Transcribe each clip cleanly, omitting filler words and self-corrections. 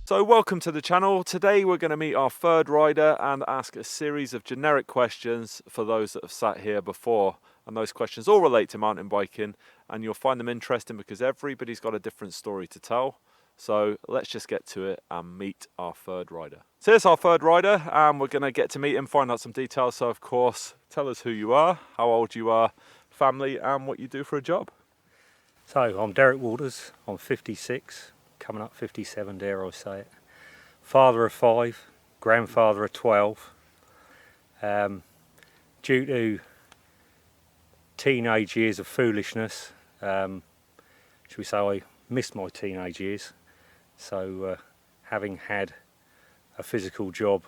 So welcome to the channel. Today we're going to meet our third rider and ask a series of generic questions for those that have sat here before. And those questions all relate to mountain biking, and you'll find them interesting because everybody's got a different story to tell. So let's just get to it and meet our third rider. So here's our third rider, and we're going to get to meet him, find out some details. So of course, tell us who you are, how old you are, family, and what you do for a job. So I'm Derek Waters, I'm 56, coming up 57 dare I say it. Father of 5, grandfather of 12. Due to teenage years of foolishness, should we say I missed my teenage years. So having had a physical job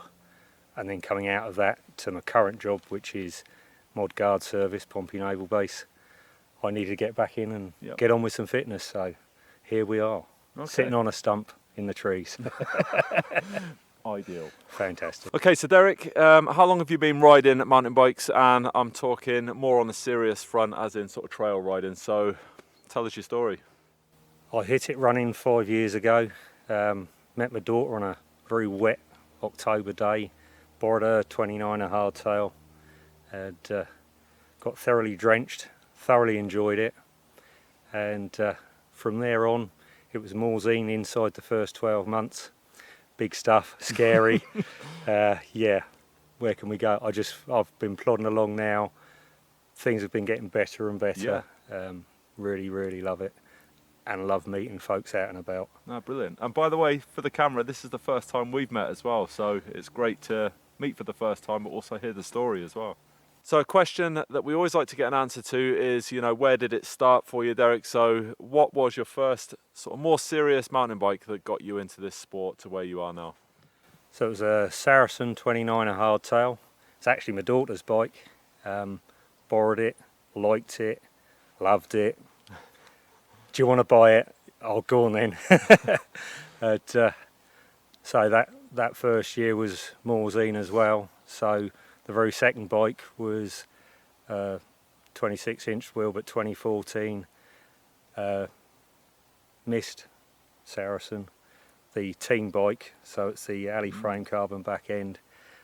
and then coming out of that to my current job, which is Mod Guard Service, Pompey Naval Base, I needed to get back in and get on with some fitness, so here we are, sitting on a stump in the trees. Ideal. Fantastic. Okay, so Derek, how long have you been riding mountain bikes? And I'm talking more on the serious front, as in sort of trail riding, so tell us your story. I hit it running 5 years ago, met my daughter on a very wet October day, borrowed her 29er hardtail, and got thoroughly drenched. Thoroughly enjoyed it, and from there on it was Morzine inside the first 12 months. Big stuff, scary. Yeah, where can we go? I've been plodding along now. Things have been getting better and better. Really love it, and love meeting folks out and about. Oh, brilliant. And by the way, for the camera, this is the first time we've met as well, so it's great to meet for the first time but also hear the story as well. So a question that we always like to get an answer to is, where did it start for you, Derek? So what was your first sort of more serious mountain bike that got you into this sport to where you are now? So it was a Saracen 29er hardtail. It's actually my daughter's bike. Borrowed it, liked it, loved it. Do you want to buy it? Oh, go on then. So that first year was Morzine as well. So the very second bike was 26-inch wheel, but 2014 Mist Saracen, the team bike. So it's the alley frame carbon back end,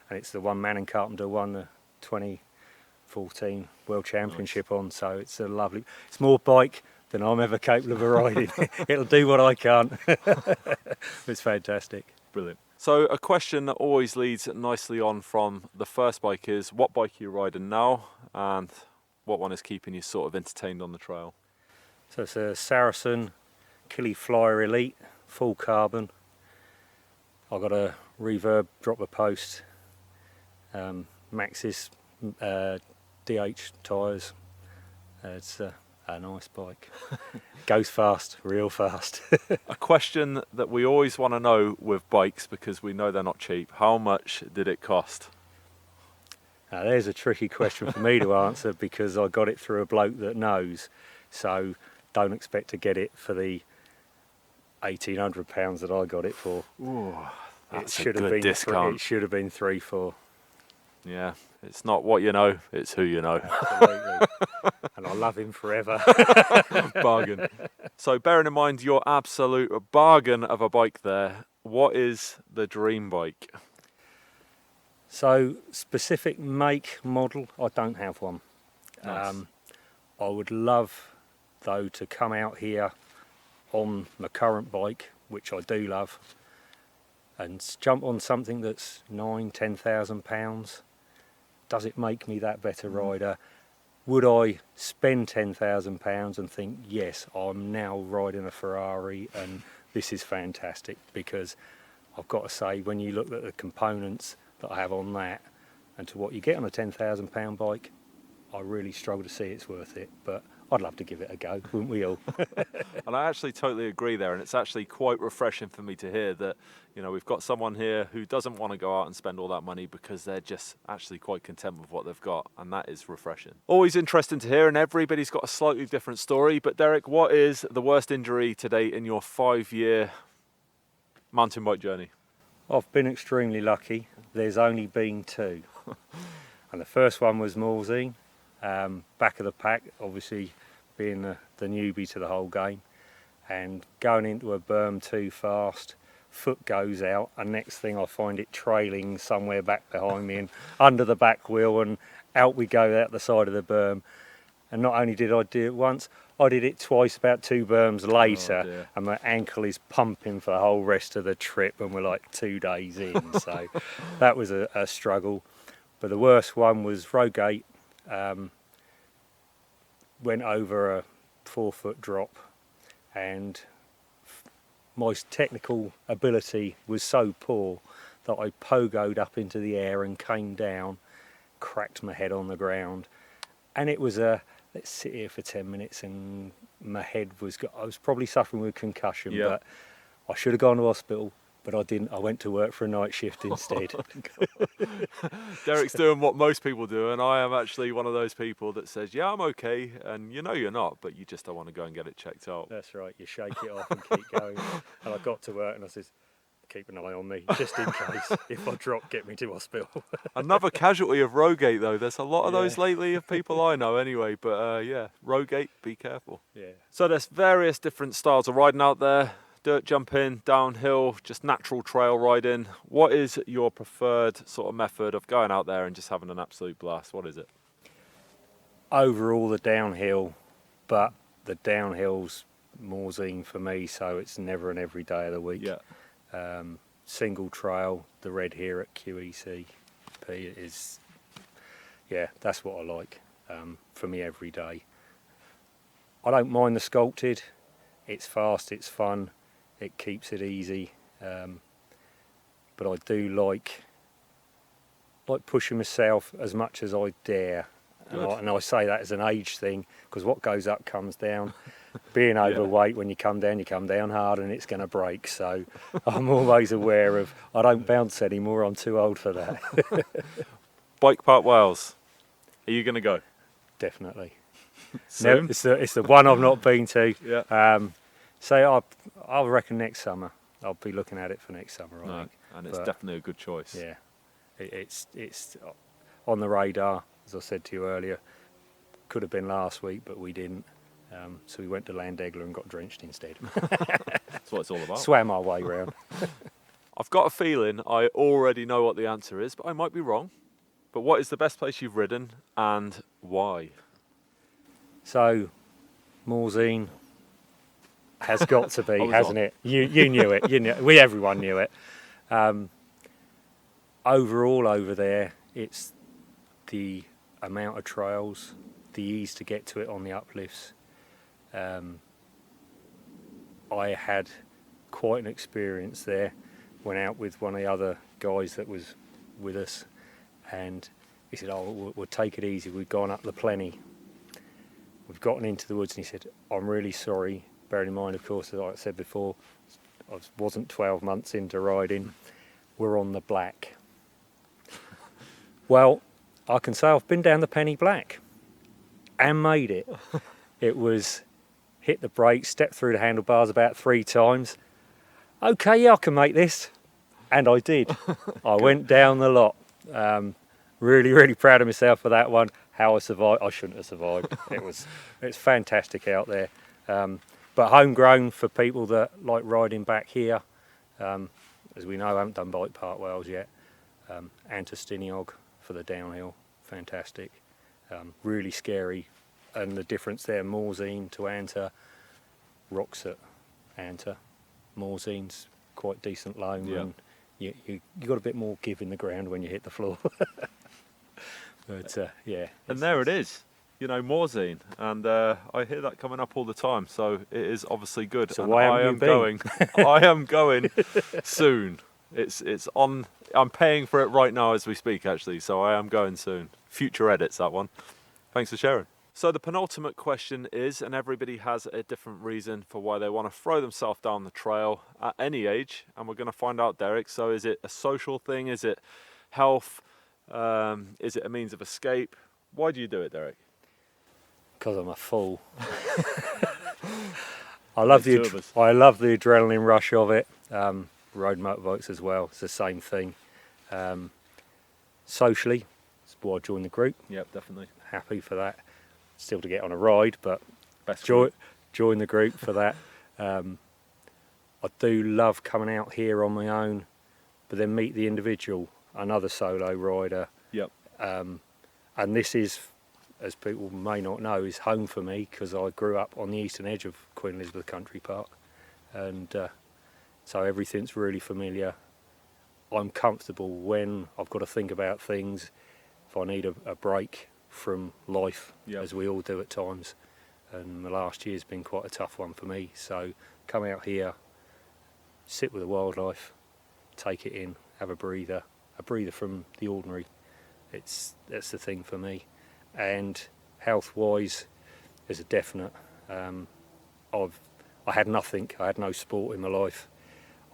and it's the one Manning Carpenter won the 2014 World Championship on. So it's a lovely, it's more bike than I'm ever capable of riding. It'll do what I can't. It's fantastic. Brilliant. So a question that always leads nicely on from the first bike is, what bike are you riding now, and what one is keeping you sort of entertained on the trail? So it's a Saracen Killy Flyer Elite, full carbon. I've got a reverb dropper post, Maxxis DH tyres. It's a nice bike. Goes fast, real fast. A question that we always want to know with bikes, because we know they're not cheap, how much did it cost? Now there's a tricky question for me to answer, because I got it through a bloke that knows, so don't expect to get it for the £1,800 that I got it for. Ooh, that's it should a good have been discount. It should have been 3-4. Yeah, it's not what you know, it's who you know. Absolutely. And I love him forever. Bargain. So bearing in mind your absolute bargain of a bike there, what is the dream bike? So specific make, model, I don't have one. Nice. I would love though to come out here on my current bike, which I do love, and jump on something that's £9,000-10,000. Does it make me that better rider? Would I spend £10,000 and think, yes, I'm now riding a Ferrari and this is fantastic? Because I've got to say, when you look at the components that I have on that and to what you get on a £10,000 bike, I really struggle to see it's worth it. But I'd love to give it a go, wouldn't we all? And I actually totally agree there, and it's actually quite refreshing for me to hear that, we've got someone here who doesn't want to go out and spend all that money because they're just actually quite content with what they've got, and that is refreshing. Always interesting to hear, and everybody's got a slightly different story. But Derek, what is the worst injury to date in your 5-year mountain bike journey? I've been extremely lucky. There's only been 2. And the first one was Morzine, back of the pack, obviously being the newbie to the whole game, and going into a berm too fast, foot goes out, and next thing I find it trailing somewhere back behind me and under the back wheel, and out we go out the side of the berm. And not only did I do it once, I did it twice about 2 berms later, and my ankle is pumping for the whole rest of the trip, and we're like 2 days in. So that was a struggle. But the worst one was Rogate. Went over a 4-foot drop, and my technical ability was so poor that I pogoed up into the air and came down, cracked my head on the ground, and it was let's sit here for 10 minutes, and my head I was probably suffering with concussion, but I should have gone to hospital, but I didn't. I went to work for a night shift instead. Derek's doing what most people do, and I am actually one of those people that says, yeah, I'm okay, and you know you're not, but you just don't want to go and get it checked out. That's right, you shake it off and keep going. And I got to work and I said, keep an eye on me, just in case. If I drop, get me to hospital. Another casualty of Rogate, though. There's a lot of those lately of people I know anyway, but yeah, Rogate, be careful. Yeah. So there's various different styles of riding out there. Dirt jumping, downhill, just natural trail riding. What is your preferred sort of method of going out there and just having an absolute blast? What is it? Overall, the downhill, but the downhill's more zine for me, so it's never and every day of the week. Yeah. Single trail, the red here at QECP is, that's what I like for me every day. I don't mind the sculpted. It's fast, it's fun, it keeps it easy, but I do like pushing myself as much as I dare, and I say that as an age thing, because what goes up comes down. Being overweight, when you come down hard and it's going to break, so I'm always aware of, I don't bounce anymore, I'm too old for that. Bike Park Wales, are you going to go? Definitely. Soon? No, it's the one I've not been to. Yeah. So I reckon next summer. I'll be looking at it for next summer, I think. And it's definitely a good choice. Yeah, it's on the radar, as I said to you earlier. Could have been last week, but we didn't. So we went to Landegler and got drenched instead. That's what it's all about. Swam our way round. I've got a feeling I already know what the answer is, but I might be wrong. But what is the best place you've ridden and why? So, Morzine has got to be, hasn't it? You knew it. Everyone knew it. Overall over there, it's the amount of trails, the ease to get to it on the uplifts. I had quite an experience there. Went out with one of the other guys that was with us, and he said, we'll take it easy. We've gone up the Plenny. We've gotten into the woods, and he said, I'm really sorry. Bearing in mind, of course, as I said before, I wasn't 12 months into riding. We're on the Black. Well, I can say I've been down the Penny Black and made it. It was hit the brakes, stepped through the handlebars about 3 times. Okay, yeah, I can make this. And I did. I went down the lot. Really, really proud of myself for that one. How I survived, I shouldn't have survived. It's fantastic out there. But homegrown for people that like riding back here. As we know, I haven't done Bike Park Wales yet. Antistiniog for the downhill, fantastic. Really scary. And the difference there, Morzine to Anta, rocks at Anta. Morzine's quite decent loam, and you got a bit more give in the ground when you hit the floor. But and there it is, Morzine, and I hear that coming up all the time, so it is obviously good. So and why I haven't am you been? I am going soon. It's on. I'm paying for it right now as we speak, actually, so I am going soon. Future edits, that one. Thanks for sharing. So the penultimate question is, and everybody has a different reason for why they want to throw themselves down the trail at any age, and we're going to find out, Derek. So is it a social thing? Is it health? Is it a means of escape? Why do you do it, Derek? Because I'm a fool. I love the adrenaline rush of it. Road motorbikes as well. It's the same thing. Socially, it's why I joined the group. Yep, definitely. Happy for that. Still to get on a ride, but join the group for that. I do love coming out here on my own, but then meet the individual, another solo rider. Yep. And this is, as people may not know, is home for me because I grew up on the eastern edge of Queen Elizabeth Country Park, and so everything's really familiar. I'm comfortable when I've got to think about things, if I need a break from life, as we all do at times, and the last year's been quite a tough one for me, so come out here, sit with the wildlife, take it in, have a breather from the ordinary. That's the thing for me. And health-wise, there's a definite. I had nothing. I had no sport in my life.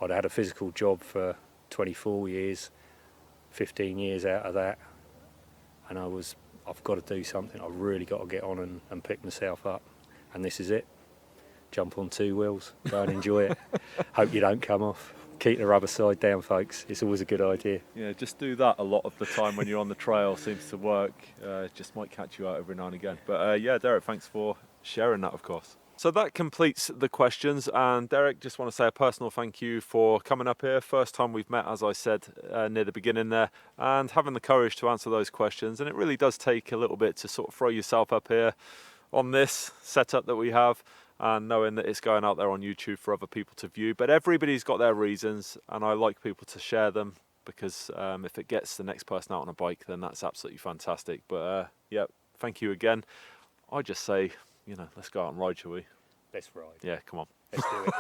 I'd had a physical job for 24 years, 15 years out of that, and I've got to do something. I've really got to get on and pick myself up. And this is it. Jump on two wheels, go and enjoy it. Hope you don't come off. Keep the rubber side down, folks. It's always a good idea. Yeah, just do that a lot of the time when you're on the trail. Seems to work. Just might catch you out every now and again. But yeah, Derek, thanks for sharing that, of course. So that completes the questions. And Derek, just want to say a personal thank you for coming up here. First time we've met, as I said near the beginning there, and having the courage to answer those questions. And it really does take a little bit to sort of throw yourself up here on this setup that we have, and knowing that it's going out there on YouTube for other people to view. But everybody's got their reasons, and I like people to share them, because if it gets the next person out on a bike, then that's absolutely fantastic. But yeah, thank you again. I just say, let's go out and ride, shall we? Let's ride. Yeah, come on. Let's do it.